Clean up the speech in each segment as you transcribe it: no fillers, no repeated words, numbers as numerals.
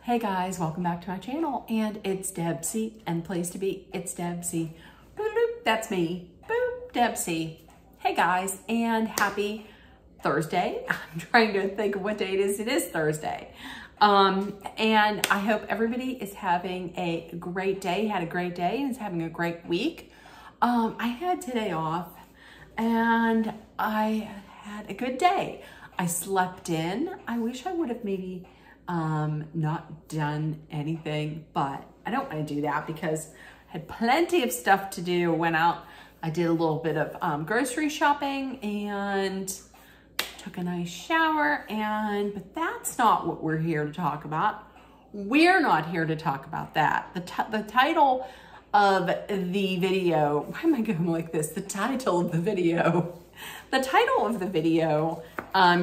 Hey guys, welcome back to my channel, and it's Debsy, and place to be, it's Debsy. Boop, boop, that's me, boop, Debsy. Hey guys, and happy Thursday. I'm trying to think of what day it is. It is Thursday. And I hope everybody is having a great day, had a great day, and is having a great week. I had today off, and I had a good day. I slept in. I wish I would have maybe not done anything, but I don't want to do that because I had plenty of stuff to do. Went out, I did a little bit of grocery shopping and took a nice shower, but that's not what we're here to talk about. We're not here to talk about that. The title of the video, why am I going like this? The title of the video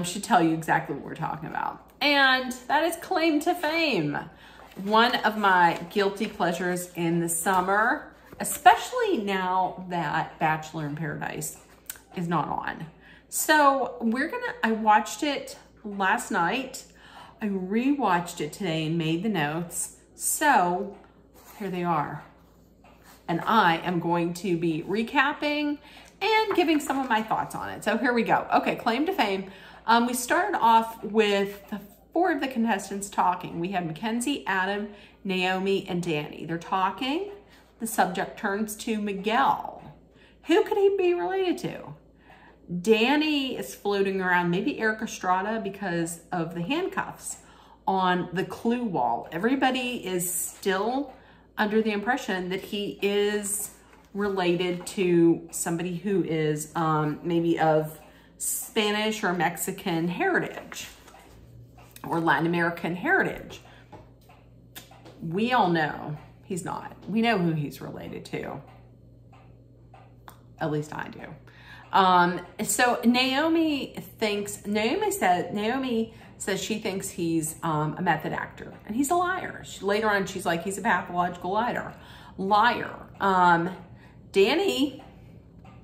should tell you exactly what we're talking about. And that is Claim to Fame. One of my guilty pleasures in the summer, especially now that Bachelor in Paradise is not on. So I watched it last night. I rewatched it today and made the notes. So here they are. And I am going to be recapping and giving some of my thoughts on it. So here we go. Okay, Claim to Fame. We started off with the 4 of the contestants talking. We had Mackenzie, Adam, Naomi, and Danny. They're talking. The subject turns to Miguel. Who could he be related to? Danny is floating around, maybe Eric Estrada, because of the handcuffs on the clue wall. Everybody is still under the impression that he is related to somebody who is maybe of Spanish or Mexican heritage or Latin American heritage. We all know he's not. We know who he's related to. At least I do. So Naomi says she thinks he's a method actor, and he's a liar. Later on, she's like, he's a pathological liar. Danny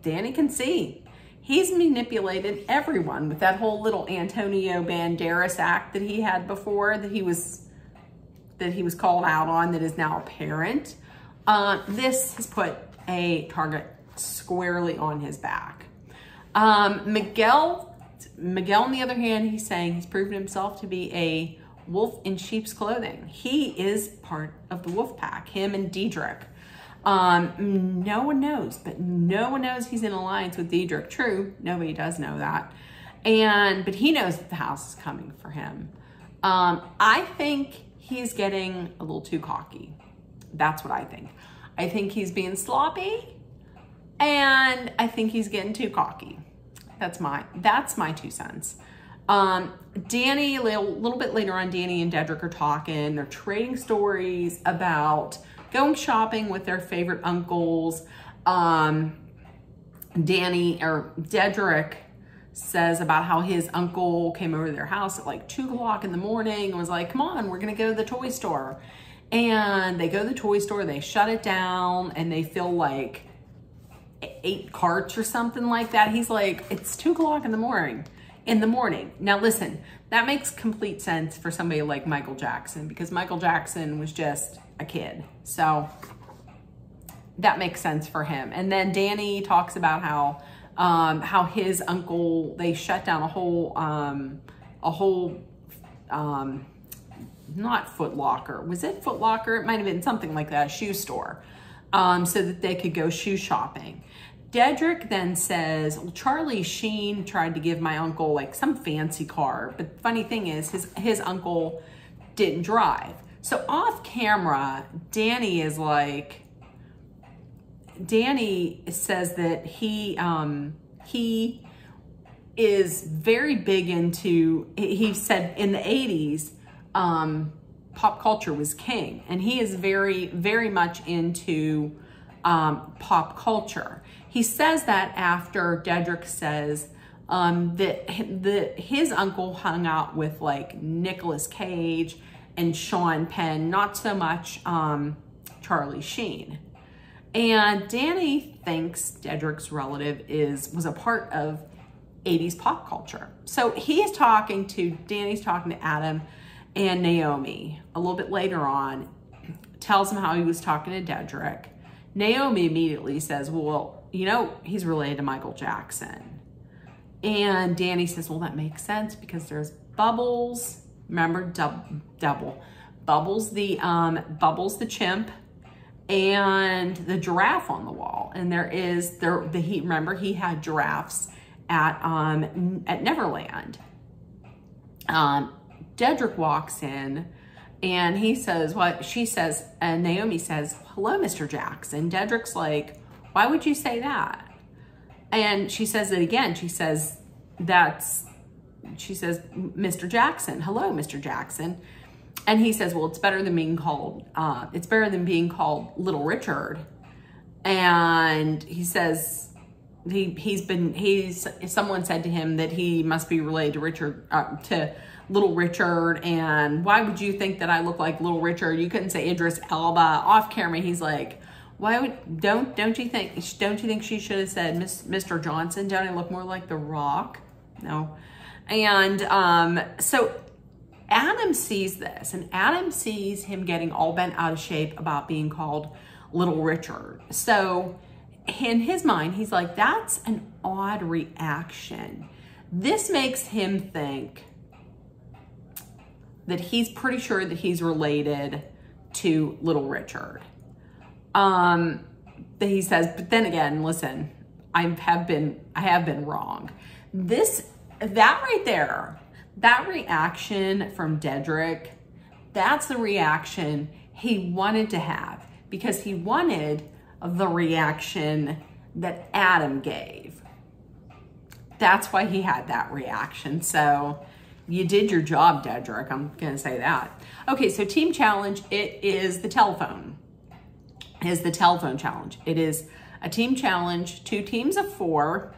can see. He's manipulated everyone with that whole little Antonio Banderas act that he had before, that he was called out on, that is now apparent. This has put a target squarely on his back. Miguel, on the other hand, he's saying he's proven himself to be a wolf in sheep's clothing. He is part of the wolf pack, him and Diedrich. No one knows, but no one knows he's in alliance with Diedrich. True, nobody does know that. But he knows that the house is coming for him. I think he's getting a little too cocky. That's what I think. I think he's being sloppy, and I think he's getting too cocky. That's my 2 cents. Danny, a little bit later on, Danny and Diedrich are talking. They're trading stories about going shopping with their favorite uncles. Diedrich says about how his uncle came over to their house at like 2 o'clock in the morning and was like, come on, we're gonna go to the toy store. And they go to the toy store, they shut it down, and they fill like 8 carts or something like that. He's like, it's 2 o'clock in the morning. Now listen, that makes complete sense for somebody like Michael Jackson, because Michael Jackson was just a kid. So that makes sense for him. And then Danny talks about how his uncle, they shut down a whole not Foot Locker. Was it Foot Locker? It might have been something like that, a shoe store, so that they could go shoe shopping. Diedrich then says, well, Charlie Sheen tried to give my uncle like some fancy car, but the funny thing is his uncle didn't drive. So off camera, Danny says that he is very big into, he said in the 80s, pop culture was king, and he is very, very much into pop culture. He says that after Diedrich says that his uncle hung out with like Nicolas Cage and Sean Penn, not so much Charlie Sheen. And Danny thinks Diedrich's relative was a part of 80s pop culture. So Danny's talking to Adam, And Naomi, a little bit later on, tells him how he was talking to Dedrick. Naomi immediately says, well, you know, he's related to Michael Jackson. And Danny says, well, that makes sense because there's Bubbles. Remember, Bubbles the chimp and the giraffe on the wall. And remember, he had giraffes at Neverland. Dedrick walks in and he says what she says, and Naomi says, hello, Mr. Jackson. Dedrick's like, why would you say that? And she says it again. She says, Mr. Jackson, hello, Mr. Jackson. And he says, well, it's better than being called Little Richard. And he says, someone said to him that he must be related to Little Richard. And why would you think that I look like Little Richard? You couldn't say Idris Elba. Off camera, he's like, don't you think she should have said Mr. Johnson? Don't I look more like The Rock? No. And so Adam sees this, and Adam sees him getting all bent out of shape about being called Little Richard. So in his mind, he's like, that's an odd reaction. This makes him think that he's pretty sure that he's related to Little Richard. That he says, but then again, listen, I have been wrong. That right there, that reaction from Dedrick, that's the reaction he wanted to have, because he wanted the reaction that Adam gave. That's why he had that reaction. So you did your job, Dedrick. I'm going to say that. Okay, so team challenge, it is the telephone. Challenge. It is a team challenge, 2 teams of 4.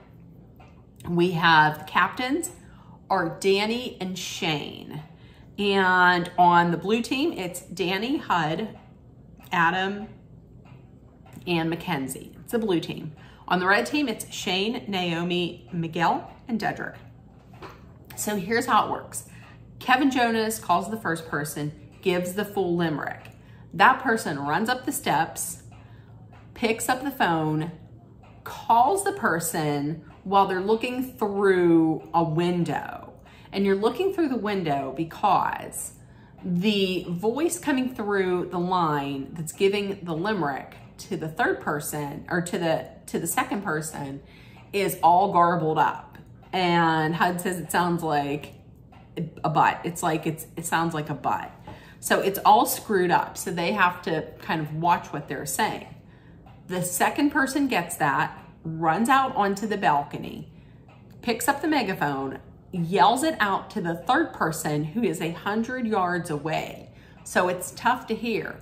We have the captains are Danny and Shane. And on the blue team, it's Danny, Hud, Adam, and Mackenzie. It's the blue team. On the red team, it's Shane, Naomi, Miguel, and Dedrick. So here's how it works. Kevin Jonas calls the first person, gives the full limerick. That person runs up the steps, picks up the phone, calls the person while they're looking through a window. And you're looking through the window because the voice coming through the line that's giving the limerick to the third person, or to the second person, is all garbled up. And HUD says it sounds like a butt. It sounds like a butt. So it's all screwed up. So they have to kind of watch what they're saying. The second person gets that, runs out onto the balcony, picks up the megaphone, yells it out to the third person who is 100 yards away. So it's tough to hear.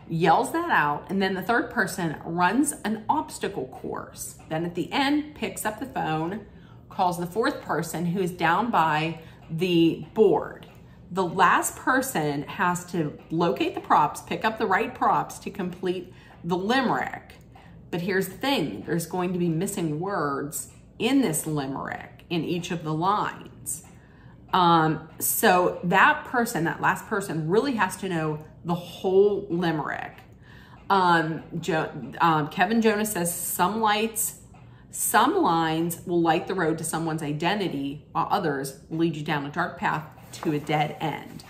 Yells that out, and then the third person runs an obstacle course. Then at the end, picks up the phone, calls the fourth person who is down by the board. The last person has to locate the props, pick up the right props to complete the limerick. But here's the thing, there's going to be missing words in this limerick in each of the lines. So that last person really has to know the whole limerick. Kevin Jonas says some lines will light the road to someone's identity, while others lead you down a dark path to a dead end.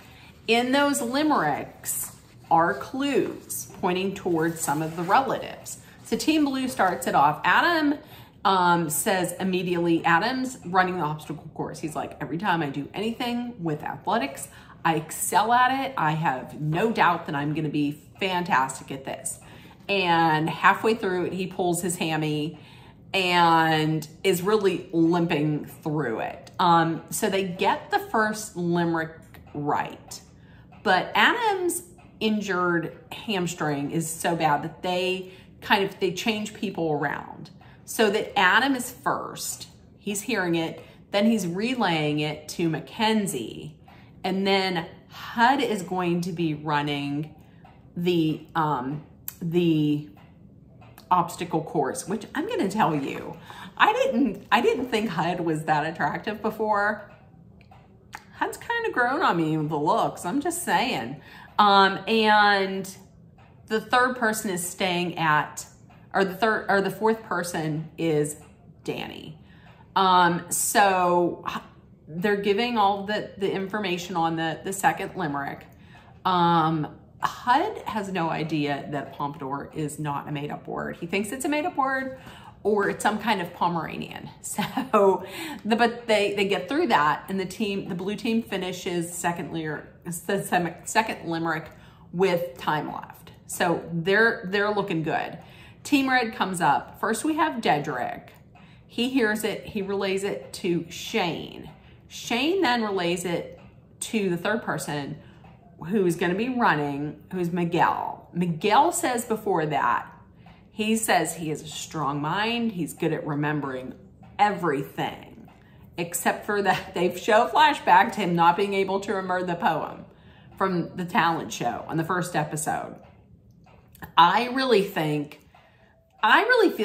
In those limericks are clues pointing towards some of the relatives. So Team Blue starts it off. Adam says immediately, Adam's running the obstacle course. He's like, every time I do anything with athletics, I excel at it. I have no doubt that I'm going to be fantastic at this. And halfway through it, he pulls his hammy and is really limping through it. So they get the first limerick right. But Adam's injured hamstring is so bad that they change people around. So that Adam is first, he's hearing it, then he's relaying it to Mackenzie, and then HUD is going to be running the obstacle course, which I'm going to tell you, I didn't think HUD was that attractive before. HUD's kind of grown on me with the looks. I'm just saying. And the third person is staying at, or the fourth person is Danny. So they're giving all the information on the second limerick. HUD has no idea that Pompadour is not a made-up word. He thinks it's a made-up word, or it's some kind of Pomeranian. So, but they get through that, and the blue team finishes second limerick with time left. So they're looking good. Team red comes up. First we have Dedrick. He hears it, he relays it to Shane. Shane then relays it to the third person who's gonna be running, who's Miguel. Miguel says before that, he says he has a strong mind, he's good at remembering everything, except for that they've shown flashback to him not being able to remember the poem from the talent show on the first episode. I really feel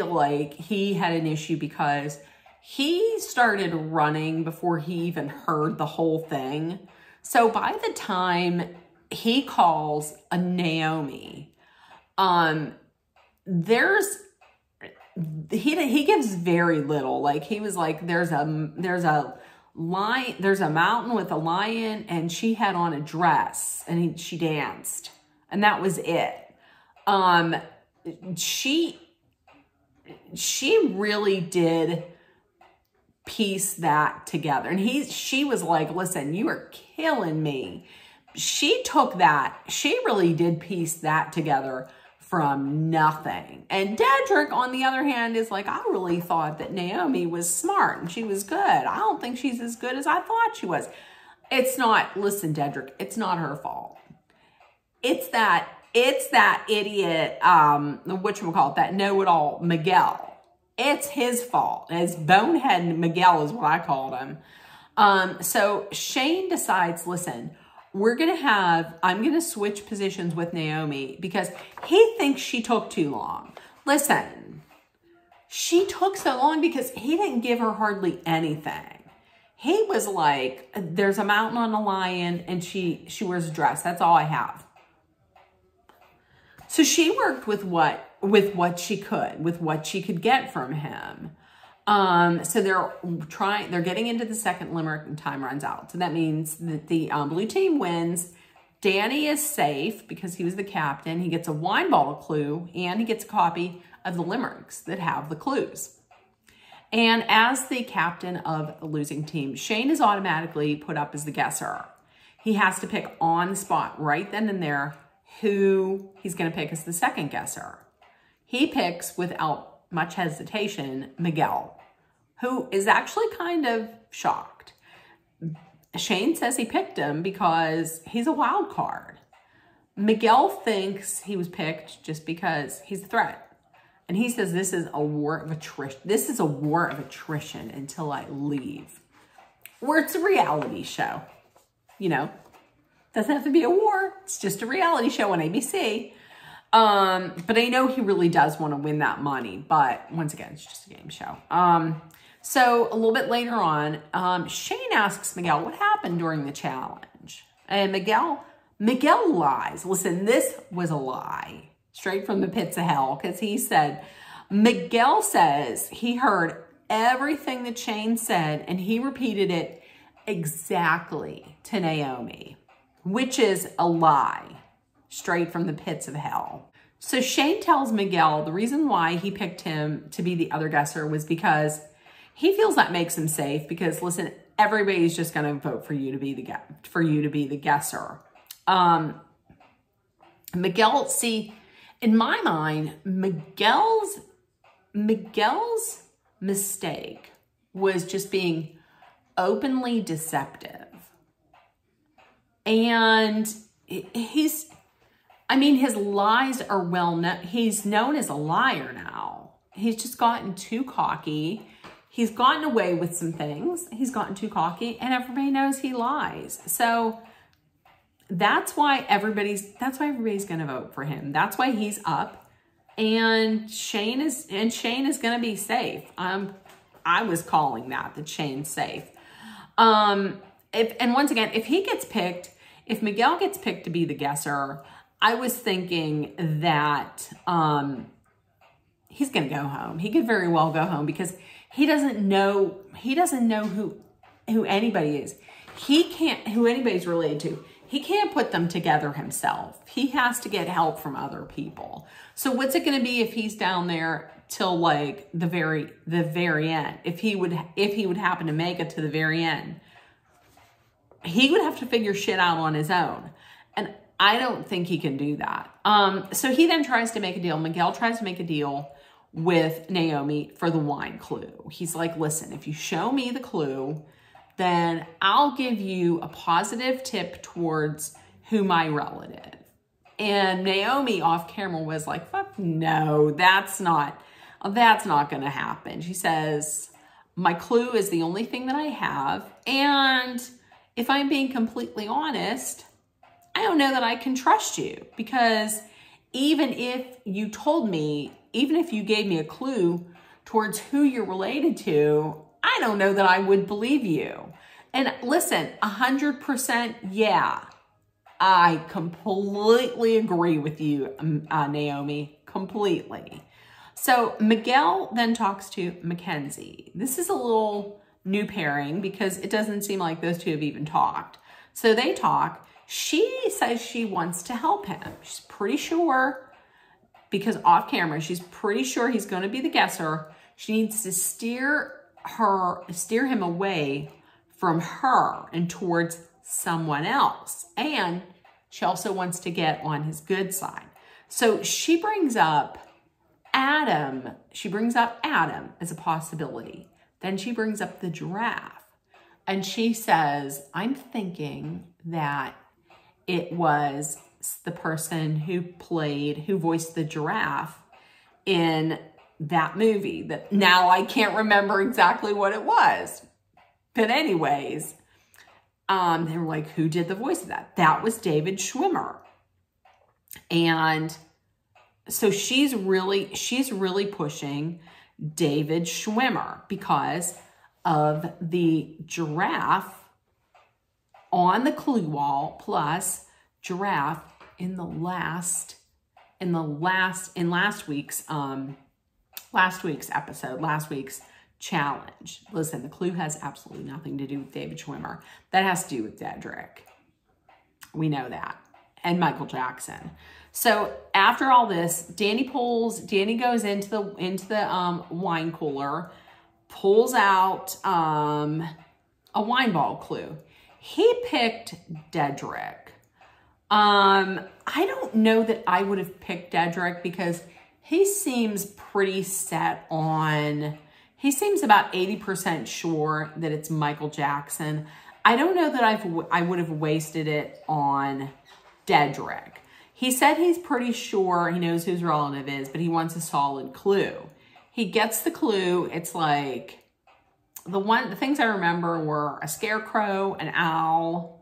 like he had an issue because he started running before he even heard the whole thing. So by the time he calls a Naomi, he gives very little. Like he was like, there's a mountain with a lion, and she had on a dress, and she danced, and that was it. She really did piece that together, and she was like, listen, you are killing me. She took that, she really did piece that together from nothing. And Dedrick, on the other hand, is like, I really thought that Naomi was smart and she was good. I don't think she's as good as I thought she was. It's not, listen, Dedrick, it's not her fault. It's that idiot, whatchamacallit, that know-it-all Miguel. It's his fault. As bonehead Miguel is what I called him. So Shane decides, listen, I'm going to switch positions with Naomi because he thinks she took too long. Listen, she took so long because he didn't give her hardly anything. He was like, there's a mountain on a lion and she wears a dress. That's all I have. So she worked with what she could get from him. So they're getting into the second limerick and time runs out. So that means that the blue team wins. Danny is safe because he was the captain. He gets a wine bottle clue, and he gets a copy of the limericks that have the clues. And as the captain of the losing team, Shane is automatically put up as the guesser. He has to pick on the spot right then and there who he's going to pick as the second guesser. He picks, without much hesitation, Miguel, who is actually kind of shocked. Shane says he picked him because he's a wild card. Miguel thinks he was picked just because he's a threat. And he says this is a war of attrition. This is a war of attrition until I leave. Or it's a reality show. You know, doesn't have to be a war. It's just a reality show on ABC. But I know he really does want to win that money. But once again, it's just a game show. So a little bit later on, Shane asks Miguel what happened during the challenge. And Miguel lies. Listen, this was a lie. Straight from the pits of hell. Because he said, Miguel says he heard everything that Shane said. And he repeated it exactly to Naomi. Which is a lie. Straight from the pits of hell. So Shane tells Miguel the reason why he picked him to be the other guesser was because he feels that makes him safe. Because listen, everybody's just going to vote for you to be the guesser. Miguel, see, in my mind, Miguel's mistake was just being openly deceptive. And his lies are well known. He's known as a liar now. He's just gotten too cocky. He's gotten away with some things. He's gotten too cocky, and everybody knows he lies. So that's why everybody's going to vote for him. That's why he's up, and Shane is going to be safe. I was calling that Shane's safe. and once again, if Miguel gets picked to be the guesser, I was thinking that he's going to go home. He could very well go home because he doesn't know who anybody is. Who anybody's related to. He can't put them together himself. He has to get help from other people. So what's it going to be if he's down there till like the very end? If he would happen to make it to the very end, he would have to figure shit out on his own. And I don't think he can do that. So he then tries to make a deal. Miguel tries to make a deal with Naomi for the wine clue. He's like, listen, if you show me the clue, then I'll give you a positive tip towards who my relative. And Naomi off camera was like, fuck no, that's not going to happen. She says, my clue is the only thing that I have. And if I'm being completely honest, I don't know that I can trust you, because even if you gave me a clue towards who you're related to, I don't know that I would believe you. And listen, 100%, yeah, I completely agree with you, Naomi, completely. So Miguel then talks to Mackenzie. This is a little new pairing because it doesn't seem like those two have even talked. So they talk. She says she wants to help him. She's pretty sure, because off camera, she's pretty sure he's going to be the guesser. She needs to steer him away from her and towards someone else. And she also wants to get on his good side. So she brings up Adam. She brings up Adam as a possibility. Then she brings up the giraffe. And she says, I'm thinking that it was the person who voiced the giraffe in that movie that now I can't remember exactly what it was. But anyways, they were like, who did the voice of that? That was David Schwimmer. And so she's really pushing David Schwimmer because of the giraffe on the clue wall plus giraffe in last week's episode, last week's challenge. Listen, the clue has absolutely nothing to do with David Schwimmer. That has to do with Dedrick. We know that. And Michael Jackson. So after all this, Danny goes into the wine cooler, pulls out a wine ball clue. He picked Dedrick. I don't know that I would have picked Dedrick because he seems pretty set on, he seems about 80% sure that it's Michael Jackson. I don't know that I would have wasted it on Dedrick. He said he's pretty sure he knows who his relative is, but he wants a solid clue. He gets the clue. It's like, the things I remember were a scarecrow, an owl,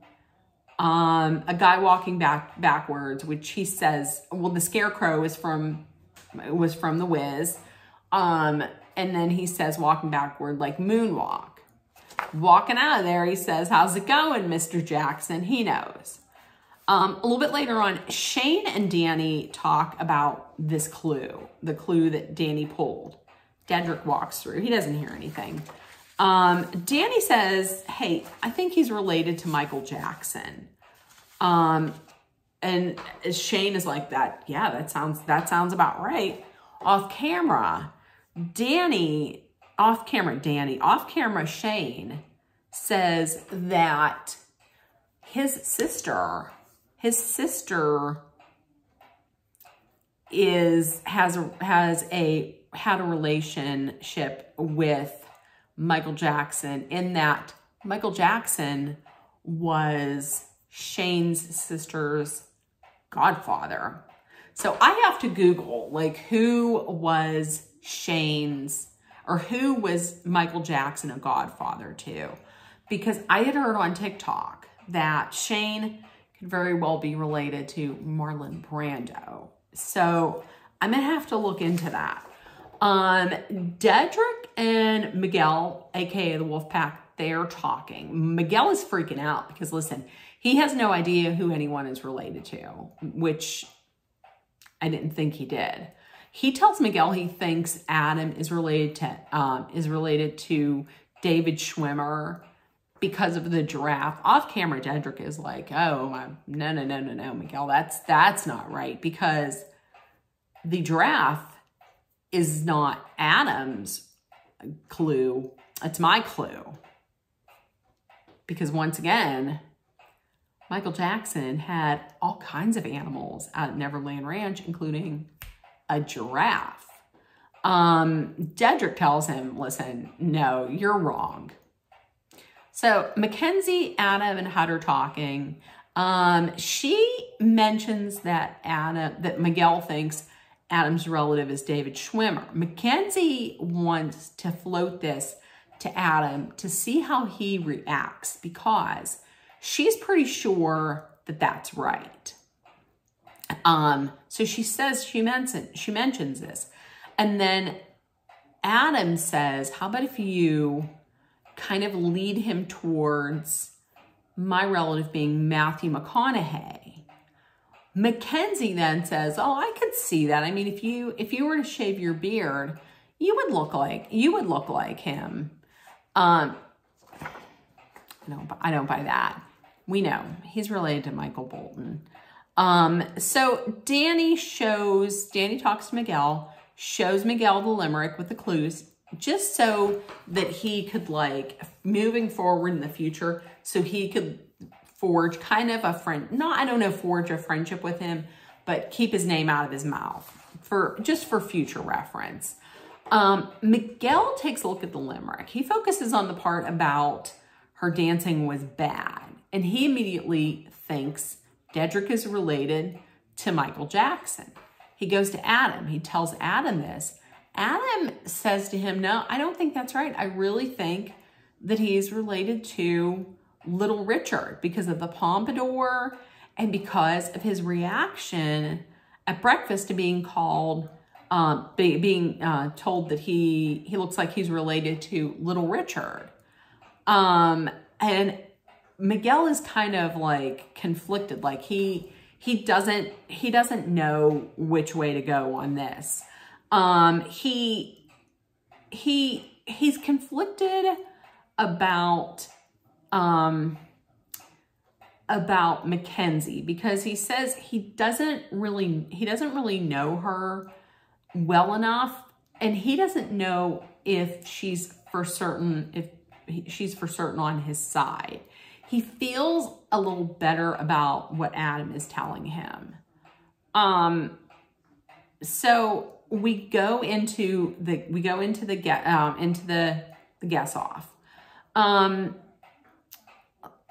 a guy walking backwards, which he says, well, the scarecrow was from The Wiz. And then he says walking backward, like moonwalk. Walking out of there, he says, how's it going, Mr. Jackson? He knows. A little bit later on, Shane and Danny talk about this clue, the clue that Danny pulled. Dedrick walks through. He doesn't hear anything. Danny says, hey, I think he's related to Michael Jackson. And Shane is like, that, yeah, that sounds about right. Off camera, Shane says that his sister had a relationship with Michael Jackson, in that Michael Jackson was Shane's sister's godfather. So I have to Google, like, who was Michael Jackson a godfather to? Because I had heard on TikTok that Shane could very well be related to Marlon Brando. So I'm going to have to look into that. Dedrick and Miguel, aka the Wolfpack, they're talking. Miguel is freaking out because, listen, he has no idea who anyone is related to, which I didn't think he did. He tells Miguel he thinks Adam is related to David Schwimmer because of the giraffe. Off camera, Dedrick is like, oh, no, Miguel, that's not right, because the giraffe is not Adam's clue. It's my clue. Because once again, Michael Jackson had all kinds of animals at Neverland Ranch, including a giraffe. Dedrick tells him, listen, no, you're wrong. So Mackenzie, Adam, and Hud are talking. She mentions that Miguel thinks Adam's relative is David Schwimmer. Mackenzie wants to float this to Adam to see how he reacts, because she's pretty sure that that's right. So she says, she mentions this. And then Adam says, how about if you kind of lead him towards my relative being Matthew McConaughey? Mackenzie then says, oh, I could see that. I mean, if you were to shave your beard, you would look like him. I don't buy that. We know he's related to Michael Bolton. So Danny talks to Miguel, shows Miguel the limerick with the clues, just so that he could, like, moving forward in the future, so he could forge kind of a forge a friendship with him, but keep his name out of his mouth just for future reference. Miguel takes a look at the limerick. He focuses on the part about her dancing was bad, and he immediately thinks Dedrick is related to Michael Jackson. He goes to Adam. He tells Adam this. Adam says to him, no, I don't think that's right. I really think that he's related to Little Richard because of the pompadour and because of his reaction at breakfast to being called, being told that he looks like he's related to Little Richard. And Miguel is kind of like conflicted. Like he doesn't know which way to go on this. He's conflicted about Mackenzie, because he says he doesn't really know her well enough, and he doesn't know if she's for certain on his side. He feels a little better about what Adam is telling him. So we go into the guess off.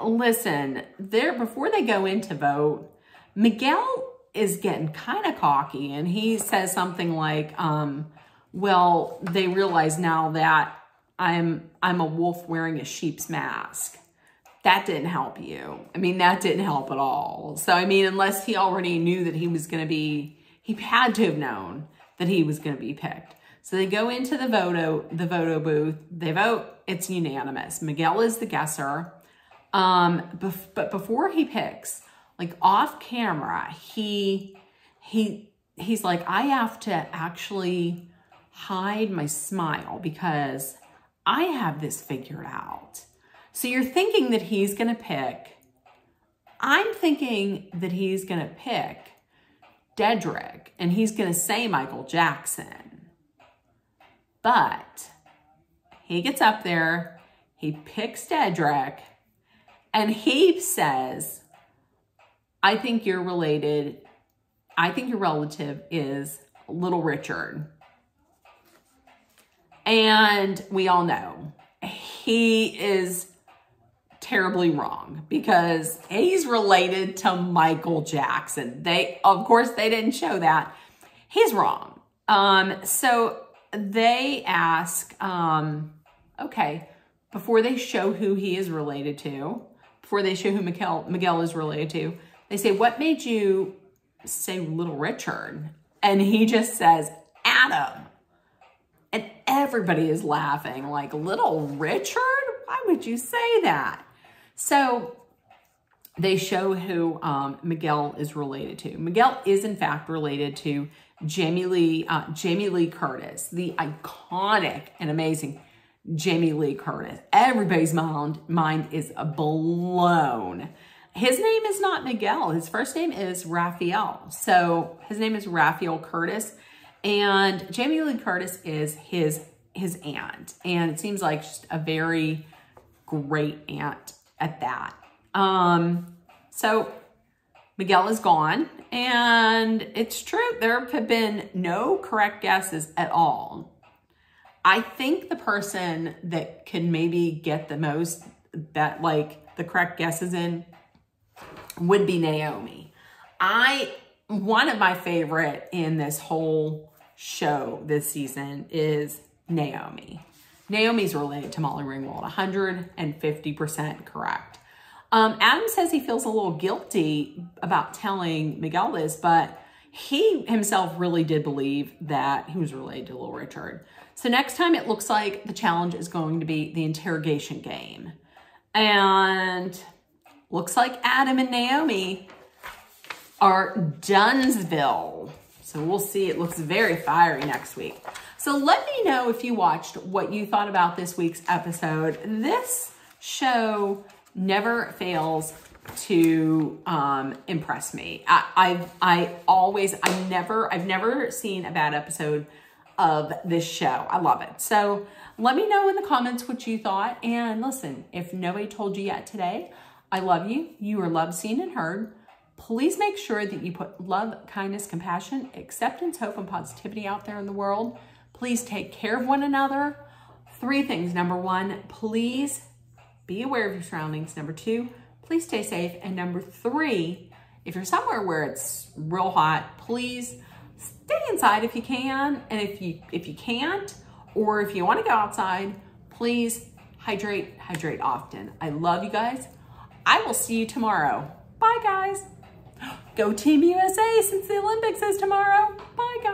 Listen, before they go into vote, Miguel is getting kind of cocky, and he says something like, well, they realize now that I'm a wolf wearing a sheep's mask. That didn't help you. I mean, that didn't help at all. So, I mean, unless he already knew that he had to have known that he was going to be picked. So they go into the photo booth. They vote. It's unanimous. Miguel is the guesser. But before he picks, like off camera, he's like, I have to actually hide my smile because I have this figured out. So you're thinking that he's going to pick. I'm thinking that he's going to pick Dedrick, and he's going to say Michael Jackson. But he gets up there, he picks Dedrick, and he says, I think your relative is Little Richard. And we all know he is terribly wrong, because he's related to Michael Jackson. Of course, they didn't show that. He's wrong. So they ask, okay, before they show who he is related to, before they show who Miguel is related to, they say, what made you say Little Richard? And he just says, Adam. And everybody is laughing, like, Little Richard? Why would you say that? So they show who Miguel is related to. Miguel is in fact related to Jamie Lee Curtis, the iconic and amazing Jamie Lee Curtis. Everybody's mind is blown. His name is not Miguel. His first name is Raphael. So his name is Raphael Curtis, and Jamie Lee Curtis is his aunt. And it seems like just a very great aunt at that. So Miguel is gone, and it's true. There have been no correct guesses at all. I think the person that can maybe get the most the correct guesses in would be Naomi. One of my favorite in this whole show this season is Naomi. Naomi's related to Molly Ringwald, 150% correct. Adam says he feels a little guilty about telling Miguel this, but he himself really did believe that he was related to Little Richard. So next time it looks like the challenge is going to be the interrogation game. And looks like Adam and Naomi are Dunsville. So we'll see. It looks very fiery next week. So let me know if you watched what you thought about this week's episode. This show never fails to impress me. I've never seen a bad episode of this show. I love it. So let me know in the comments what you thought. And listen, if nobody told you yet today, I love you. You are loved, seen, and heard. Please make sure that you put love, kindness, compassion, acceptance, hope, and positivity out there in the world. Please take care of one another. 3 things. Number 1, please be aware of your surroundings. Number 2, please stay safe. And number 3, if you're somewhere where it's real hot, please stay inside if you can. And if you can't, or if you want to go outside, please hydrate often. I love you guys. I will see you tomorrow. Bye, guys. Go Team USA since the Olympics is tomorrow. Bye, guys.